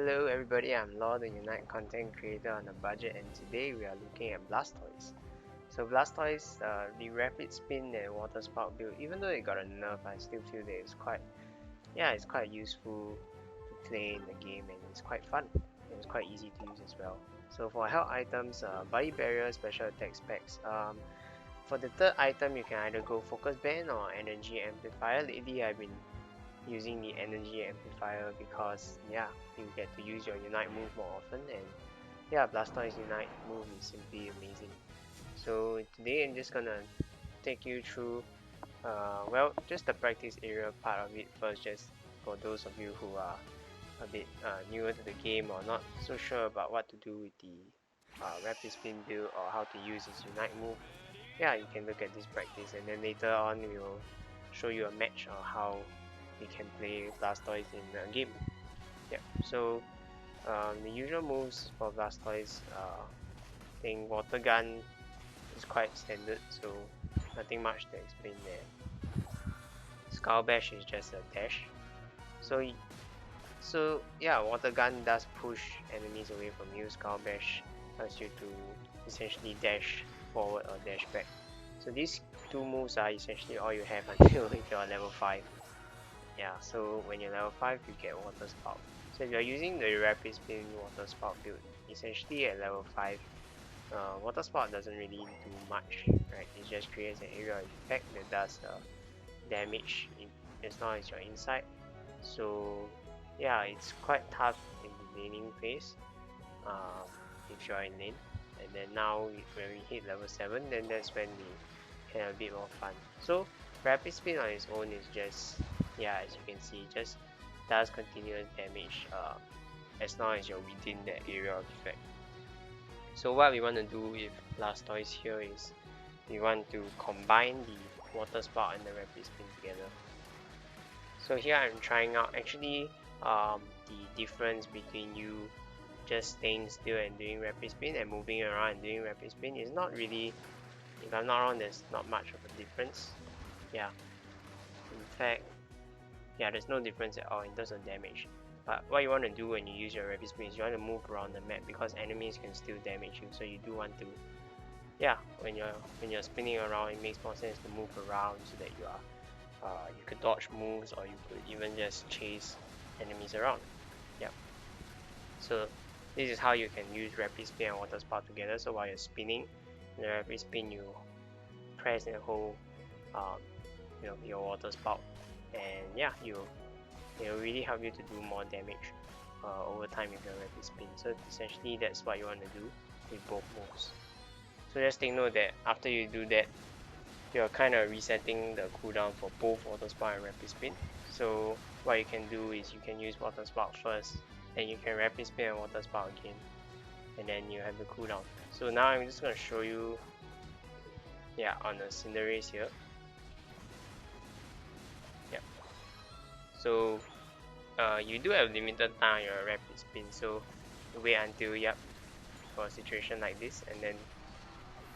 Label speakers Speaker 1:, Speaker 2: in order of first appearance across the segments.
Speaker 1: Hello everybody, I'm Law, the Unite content creator on a budget, and today we are looking at Blastoise. So Blastoise, the rapid spin and water spout build, even though it got a nerf, I still feel that it's quite useful to play in the game, and it's quite fun and it's quite easy to use as well. So for health items, body barrier, special attack specs. For the third item, you can either go focus band or energy amplifier. Lately, I've been using the energy amplifier because you get to use your unite move more often, and Blastoise unite move is simply amazing. So today I'm just gonna take you through just the practice area part of it first, just for those of you who are a bit newer to the game or not so sure about what to do with the rapid spin build or how to use his unite move. You can look at this practice, and then later on we will show you a match or how we can play Blastoise in a game. So the usual moves for Blastoise, I think Water Gun is quite standard, so nothing much to explain there. Skull Bash is just a dash. So Water Gun does push enemies away from you. Skull Bash allows you to essentially dash forward or dash back. So these two moves are essentially all you have until if you're level 5. So when you're level 5, you get Water Spout. So if you're using the Rapid Spin Water Spout build, essentially at level 5, Water Spout doesn't really do much, right? It just creates an area of effect that does damage as long as you're inside. So it's quite tough in the laning phase if you're in lane. And then now when we hit level 7, then that's when we can have a bit more fun. So Rapid Spin on its own is just, as you can see, just does continuous damage as long as you're within that area of effect. So what we want to do with Blastoise here is we want to combine the Water Spout and the Rapid Spin together. So here I'm trying out actually the difference between you just staying still and doing Rapid Spin and moving around and doing Rapid Spin is not really, if I'm not wrong, there's not much of a difference. In fact, there's no difference at all in terms of damage. But what you want to do when you use your Rapid Spin is you want to move around the map, because enemies can still damage you. So you do want to, when you're spinning around, it makes more sense to move around so that you could dodge moves, or you could even just chase enemies around. So this is how you can use Rapid Spin and Water Spout together. So while you're spinning, in the Rapid Spin you press and hold your Water Spout, and it'll really help you to do more damage over time with your Rapid Spin. So essentially that's what you want to do with both moves. So just take note that after you do that, you're kind of resetting the cooldown for both Water Spout and Rapid Spin. So what you can do is you can use Water Spout first, then you can Rapid Spin and Water Spout again, and then you have the cooldown. So now I'm just going to show you on the Cinderace here. So you do have limited time on your Rapid Spin, so wait until for a situation like this, and then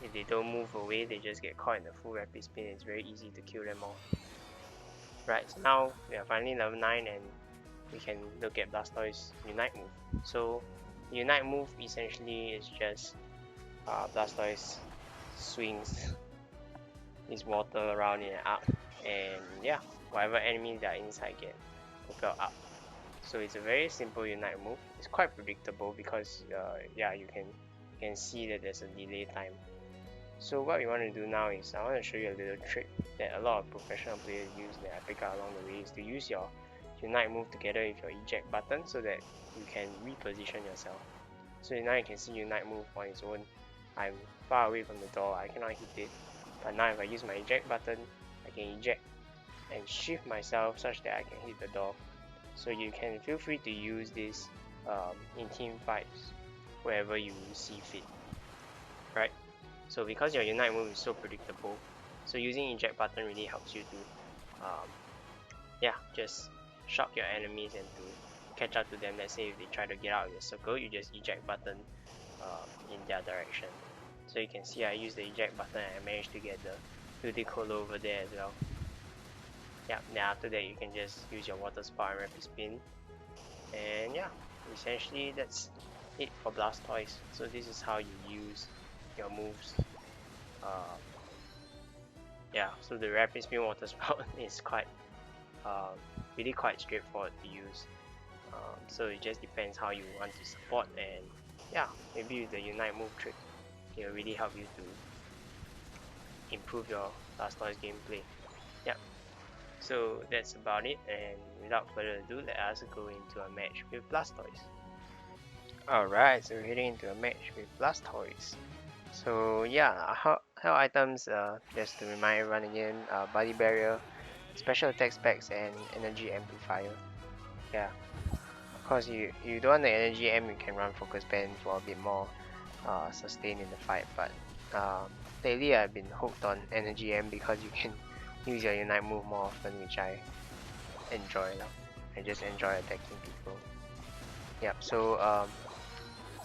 Speaker 1: if they don't move away, they just get caught in the full Rapid Spin. It's very easy to kill them all. Right, so now we are finally level 9 and we can look at Blastoise Unite move. So Unite move essentially is just Blastoise swings his water around in an arc, and whatever enemies that are inside get propelled up. So it's a very simple Unite move. It's quite predictable because you can see that there's a delay time. So what we want to do now is I want to show you a little trick that a lot of professional players use that I pick up along the way, is to use your Unite move together with your eject button so that you can reposition yourself. So now you can see Unite move on its own. I'm far away from the door, I cannot hit it. But now if I use my eject button, I can eject and shift myself such that I can hit the door. So you can feel free to use this in team fights wherever you see fit. Right? So because your Unite move is so predictable, so using eject button really helps you to just shock your enemies and to catch up to them. Let's say if they try to get out of your circle, you just eject button in their direction. So you can see I use the eject button and I managed to get the Ludicolo over there as well. Then after that you can just use your Water Spout and Rapid Spin, and essentially that's it for Blastoise. So this is how you use your moves. Yeah, so the Rapid Spin Water Spout is quite really quite straightforward to use. So it just depends how you want to support, and yeah, maybe with the Unite move trick, it will really help you to improve your Blastoise gameplay. Yeah, so that's about it, and without further ado, let us go into a match with Blastoise. Alright, so we're heading into a match with Blastoise. So yeah, how items, just to remind everyone again, Body Barrier, Special Attack Specs, and Energy Amplifier. Yeah, of course you don't want the Energy Amp, you can run Focus Band for a bit more sustain in the fight, but lately I've been hooked on Energy Amp because you can use your Unite move more often, which I enjoy now. I just enjoy attacking people. Yep, so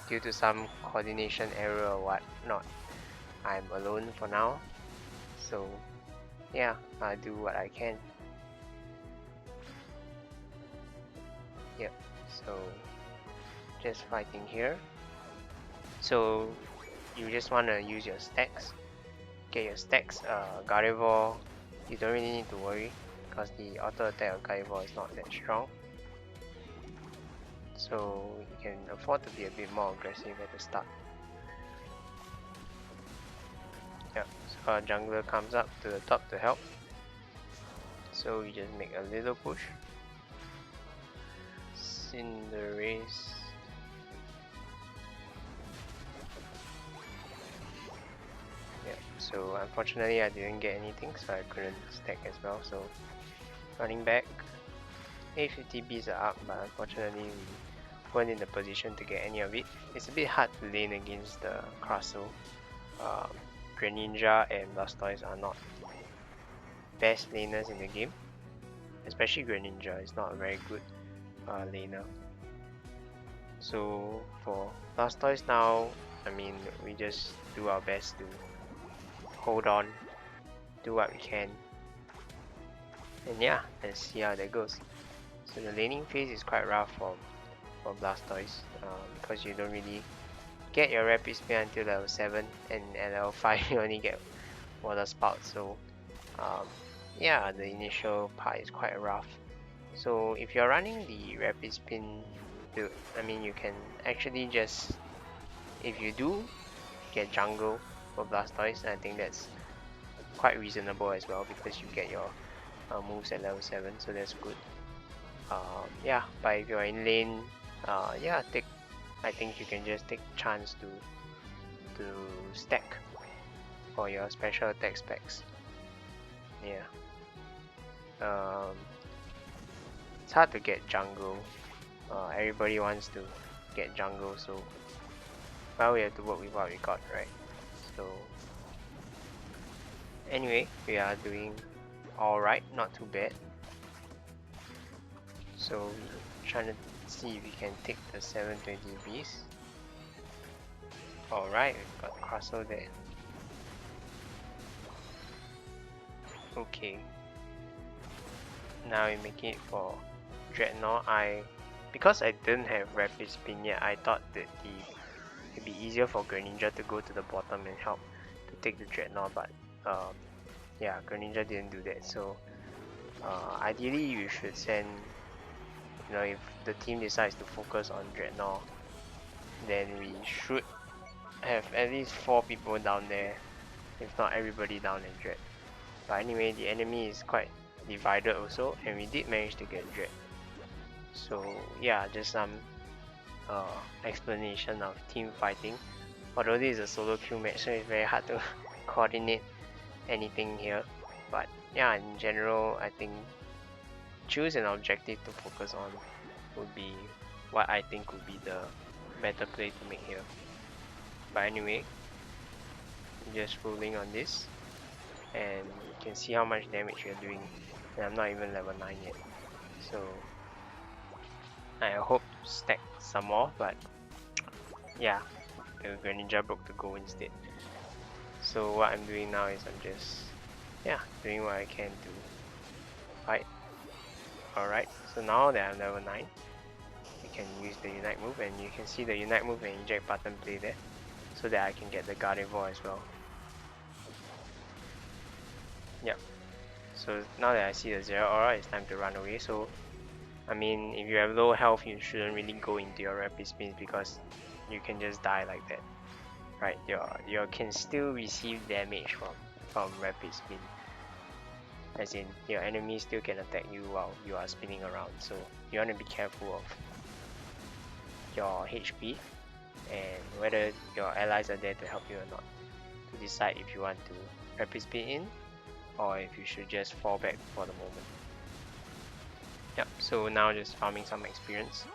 Speaker 1: due to some coordination error or whatnot, I'm alone for now. So yeah, I do what I can. Yep, so just fighting here. So you just want to use your stacks. Get your stacks. Gardevoir, you don't really need to worry because the auto attack of Gardevoir is not that strong. So you can afford to be a bit more aggressive at the start. Yep, so our jungler comes up to the top to help. So you just make a little push. Cinderace. Yep, so unfortunately I didn't get anything, so I couldn't stack as well. So running back, 850 Bs are up, but unfortunately we weren't in the position to get any of it. It's a bit hard to lane against the Crustle. Greninja and Blastoise are not best laners in the game, especially Greninja is not a very good laner. So for Blastoise now, I mean, we just do our best to hold on, do what we can, and yeah, let's see how that goes. So the laning phase is quite rough for Blastoise because you don't really get your Rapid Spin until level 7, and at level 5 you only get Water Spout. So yeah, the initial part is quite rough. So if you're running the Rapid Spin build, I mean, you can actually just, if you do get jungle for Blastoise, I think that's quite reasonable as well because you get your moves at level 7, so that's good. Yeah, but if you're in lane, yeah, I think you can just take chance to stack for your special attack specs. Yeah. It's hard to get jungle. Everybody wants to get jungle, so well, we have to work with what we got, right? So anyway, we are doing alright, not too bad. So we're trying to see if we can take the 720 Bs. Alright, we've got Crustle there. Okay. Now we're making it for Dreadnought. Because I didn't have Rapid Spin yet, I thought that it'd be easier for Greninja to go to the bottom and help to take the Dreadnought, but yeah, Greninja didn't do that. So ideally you should send, you know, if the team decides to focus on Dreadnought, then we should have at least 4 people down there, if not everybody down in Dread. But anyway, the enemy is quite divided also, and we did manage to get Dread. So yeah, just some explanation of team fighting. Although this is a solo queue match, so it's very hard to coordinate anything here. But yeah, in general, I think choose an objective to focus on would be what I think would be the better play to make here. But anyway, just rolling on this, and you can see how much damage we are doing, and I'm not even level 9 yet. So I hope to stack some more, but yeah, the Greninja broke the goal instead. So what I'm doing now is I'm just, yeah, doing what I can to fight. Alright, so now that I'm level 9, we can use the unite move, and you can see the unite move and eject button play there, so that I can get the Gardevoir as well. Yep. So now that I see the Zero Aura, it's time to run away. So I mean, if you have low health, you shouldn't really go into your rapid spins because you can just die like that, right? You can still receive damage from rapid spin, as in your enemy still can attack you while you are spinning around. So you want to be careful of your HP and whether your allies are there to help you or not, to decide if you want to rapid spin in or if you should just fall back for the moment. Yep, so now just farming some experience.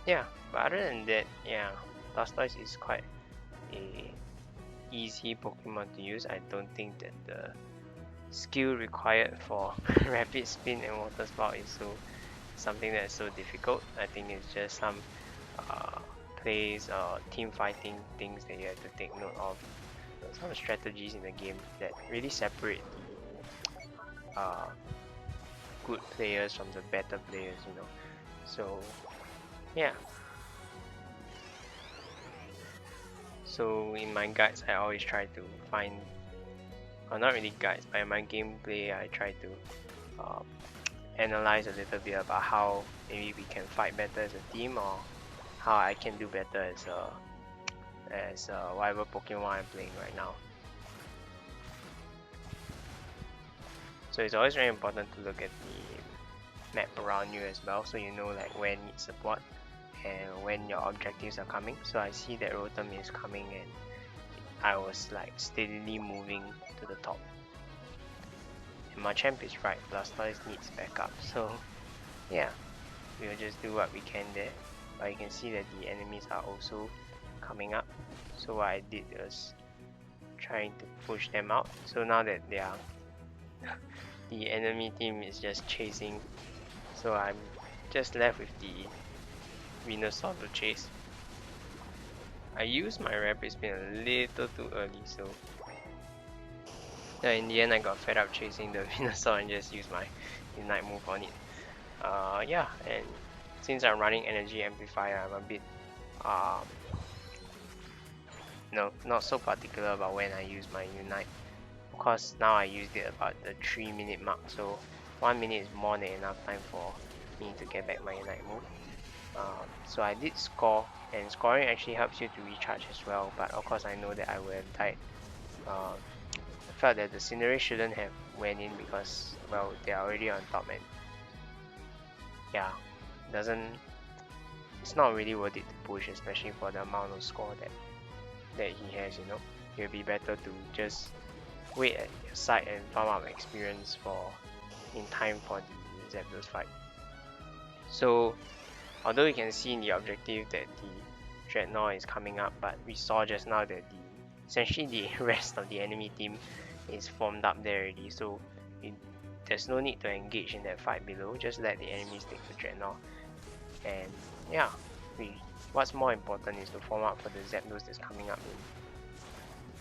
Speaker 1: Yeah, but other than that, yeah, Blastoise is quite a easy Pokemon to use. I don't think that the skill required for rapid spin and water spout is something that is so difficult. I think it's just some plays or team fighting things that you have to take note of. Some strategies in the game that really separate the good players from the better players, you know. So yeah. So in my guides, I always try to find, or not really guides, but in my gameplay, I try to analyze a little bit about how maybe we can fight better as a team, or how I can do better as whatever Pokemon I'm playing right now. So it's always very important to look at the map around you as well, so you know like where needs support and when your objectives are coming. So I see that Rotom is coming and I was like steadily moving to the top. And Machamp is right, Blastoise needs backup. So yeah, we'll just do what we can there. But you can see that the enemies are also coming up. So what I did was trying to push them out. So now that they are the enemy team is just chasing, so I'm just left with the Venusaur to chase. I used my rapid spin a little too early, so in the end I got fed up chasing the Venusaur and just used my Unite move on it. Yeah, and since I'm running Energy Amplifier, I'm a bit no, not so particular about when I use my Unite. Of course, now I used it about the 3-minute mark, so 1 minute is more than enough time for me to get back my Unite move. So I did score, and scoring actually helps you to recharge as well, but of course I know that I would have died. I felt that the Cinderace shouldn't have went in because, well, they are already on top, and yeah, it's not really worth it to push, especially for the amount of score that he has, you know. It would be better to just wait at your side and farm up experience in time for the Zapdos fight. So although you can see in the objective that the Dreadnought is coming up, but we saw just now that essentially the rest of the enemy team is formed up there already, so there's no need to engage in that fight below. Just let the enemies take the Dreadnought, and yeah, what's more important is to form up for the Zapdos that's coming up in,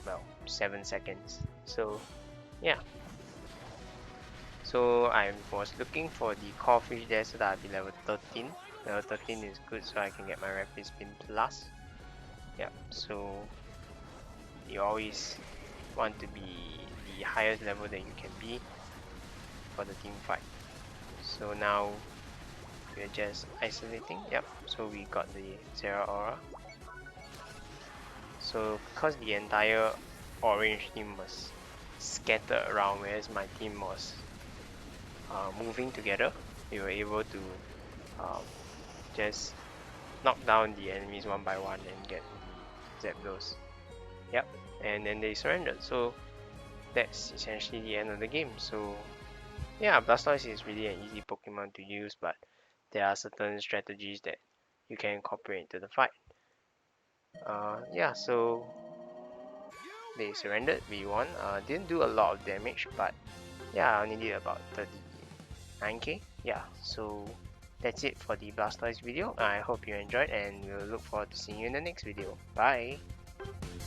Speaker 1: well, 7 seconds. So yeah, so I was looking for the core fish there so that I'll be level 13. Level 13 is good, so I can get my rapid spin plus. Yep, so you always want to be the highest level that you can be for the team fight. So now we're just isolating. Yep, so we got the Zero Aura. So because the entire orange team was scattered around, whereas my team was moving together, we were able to just knock down the enemies one by one and get the Zapdos. Yep, and then they surrendered. So that's essentially the end of the game. So yeah, Blastoise is really an easy Pokemon to use, but there are certain strategies that you can incorporate into the fight. Yeah, so they surrendered, we won. Didn't do a lot of damage, but yeah, I only did about 39k. Yeah, so that's it for the Blastoise video. I hope you enjoyed, and we'll look forward to seeing you in the next video. Bye!